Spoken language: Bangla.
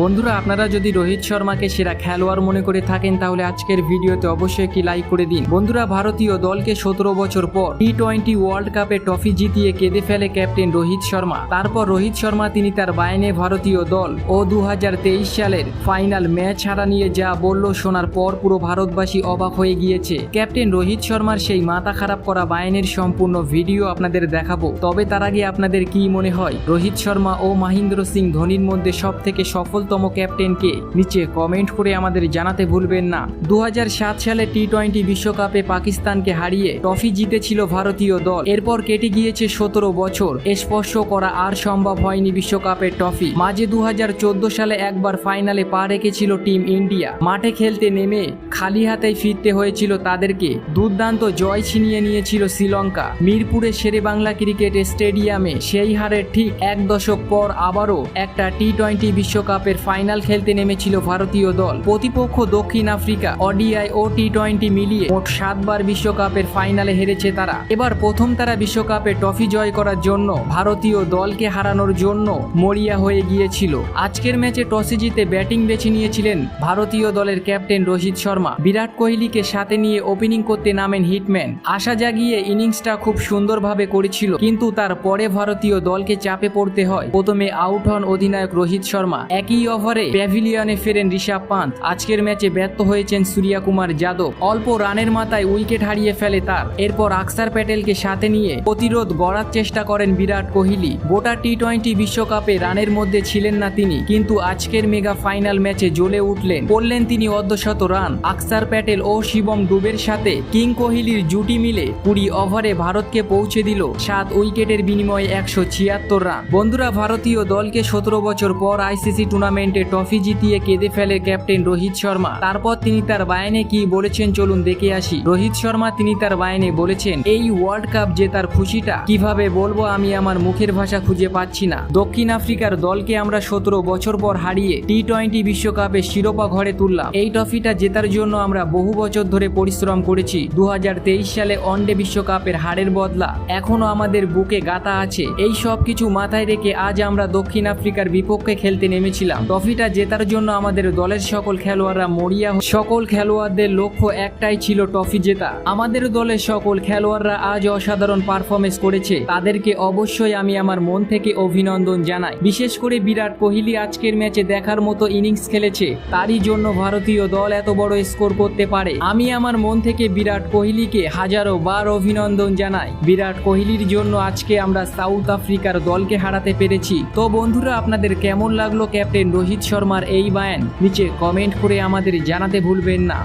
বন্ধুরা, আপনারা যদি রোহিত শর্মাকে সেরা খেলোয়াড় মনে করে থাকেন তাহলে আজকের ভিডিওতে অবশ্যই একটি লাইক করে দিন। বন্ধুরা, ভারতীয় দলকে 17 বছর পর টি-20 ওয়ার্ল্ড কাপে ট্রফি জিতিয়ে কেঁদে ফেলে ক্যাপ্টেন রোহিত শর্মা। তারপর রোহিত শর্মা তিনি তার বায়ানে ভারতীয় দল ও 2023 সালের ফাইনাল ম্যাচ হারা নিয়ে যা বলল শোনার পর পুরো ভারতবাসী অবাক হয়ে গিয়েছে। ক্যাপ্টেন রোহিত শর্মার সেই মাথা খারাপ করা বায়ানের সম্পূর্ণ ভিডিও আপনাদের দেখাবো। তবে তার আগে আপনাদের কি মনে হয় রোহিত শর্মা ও মহেন্দ্র সিং ধোনির মধ্যে সবথেকে সফলতম ক্যাপ্টেন কে? নিচে কমেন্ট করে আমাদের জানাতে ভুলবেন না। 2007 সালে টি-20 বিশ্বকাপে পাকিস্তানকে হারিয়ে ট্রফি জিতেছিল ভারতীয় দল। এরপর কেটে গিয়েছে 17 বছর, স্পর্শ করা আর সম্ভব হয়নি বিশ্বকাপের ট্রফি। মাঝে 2014 সালে একবার ফাইনালে পা রেখেছিল টিম ইন্ডিয়া। মাঠে খেলতে নেমে খালি হাতেই ফিরতে হয়েছিল তাদেরকে। দুর্দান্ত জয় ছিনিয়ে নিয়েছিল শ্রীলঙ্কা মিরপুরে শেরেবাংলা ক্রিকেট স্টেডিয়ামে। সেই হারের ঠিক এক দশক পর আবারও একটা টি-20 বিশ্বকাপের ফাইনাল খেলতে নেমেছিল ভারতীয় দল। প্রতিপক্ষ দক্ষিণ আফ্রিকা। ওডিআই ও টি-20 মিলিয়ে মোট 7 বার বিশ্বকাপের ফাইনালে হেরেছে তারা। এবার প্রথম তারা বিশ্বকাপে ট্রফি জয় করার জন্য ভারতীয় দলকে হারানোর জন্য মরিয়া হয়ে গিয়েছিল। আজকের ম্যাচে টসে জিতে ব্যাটিং বেছে নিয়েছিলেন ভারতীয় দলের ক্যাপ্টেন রোহিত শর্মা। বিরাট কোহলিকে সাথে নিয়ে ওপেনিং করতে নামেন হিটম্যান। আশা জাগিয়ে ইনিংসটা খুব সুন্দরভাবে করেছিল, কিন্তু তারপরে ভারতীয় দলকে চাপে পড়তে হয়। প্রথমে আউট হন অধিনায়ক রোহিত শর্মা। একই ওভারে প্যাভিলিয়নে ফেরেন ঋষভ পান্থ। আজকের ম্যাচে ব্যর্থ হয়েছেন সূর্যকুমার যাদব। অল্প রানের মাথায় উইকেট হারিয়ে ফেলে তার। এরপর আকসার প্যাটেলকে সাথে নিয়ে প্রতিরোধ গড়ার চেষ্টা করেন বিরাট কোহলি। গোটা টি-20 বিশ্বকাপে রানের মধ্যে ছিলেন না তিনি, কিন্তু আজকের মেগা ফাইনাল ম্যাচে জ্বলে উঠলেন। করলেন তিনি অর্ধশত রান। আকসার প্যাটেল ও শিবম ডুবের সাথে কিং কোহলির জুটি মিলে 20 ওভারে ভারতকে পৌঁছে দিল 7 উইকেটের বিনিময়ে 176 রান। বন্ধুরা, ভারতীয় দলকে 17 বছর পর আইসিসি টুর্নামেন্টে ট্রফি জিতিয়ে কেঁদে ফেলে ক্যাপ্টেন রোহিত শর্মা। তারপর তিনি তার বায়ানে কি বলেছেন চলুন দেখে আসি। রোহিত শর্মা তিনি তার বায়ানে বলেছেন, এই ওয়ার্ল্ড কাপ জেতার খুশিটা কিভাবে বলবো আমি আমার মুখের ভাষা খুঁজে পাচ্ছি না। দক্ষিণ আফ্রিকার দলকে আমরা 17 বছর পর হারিয়ে টি-20 বিশ্বকাপে শিরোপা ঘরে তুললাম। এই ট্রফিটা জেতার জন্য আমরা বহু বছর ধরে পরিশ্রম করেছি। 2023 সালে ওয়ানডে বিশ্বকাপের হারের বদলা এখনো আমাদের বুকে গাঁথা আছে। এই সব কিছু মাথায় রেখে আজ আমরা দক্ষিণ আফ্রিকার বিপক্ষে খেলতে নেমেছিলাম। ট্রফিটা জেতার জন্য আমাদের দলের সকল খেলোয়াড়রা মরিয়া। সকল খেলোয়াড়দের লক্ষ্য একটাই ছিল ট্রফি জেতা। আমাদের দলের সকল খেলোয়াড়রা আজ অসাধারণ পারফরমেন্স করেছে। তাদেরকে অবশ্যই আমি আমার মন থেকে অভিনন্দন জানাই। বিশেষ করে বিরাট কোহলি আজকের ম্যাচে দেখার মতো ইনিংস খেলেছে। তারই জন্য ভারতীয় দল এত বড় স্কোর করতে পারে। আমি আমার মন থেকে বিরাট কোহলিকে হাজারো বার অভিনন্দন জানাই। বিরাট কোহলির জন্য আজকে আমরা সাউথ আফ্রিকার দলকে হারাতে পেরেছি। তো বন্ধুরা, আপনাদের কেমন লাগলো ক্যাপ্টেন রোহিত শর্মার এই বায়ান? নিচে কমেন্ট করে আমাদের জানাতে ভুলবেন না।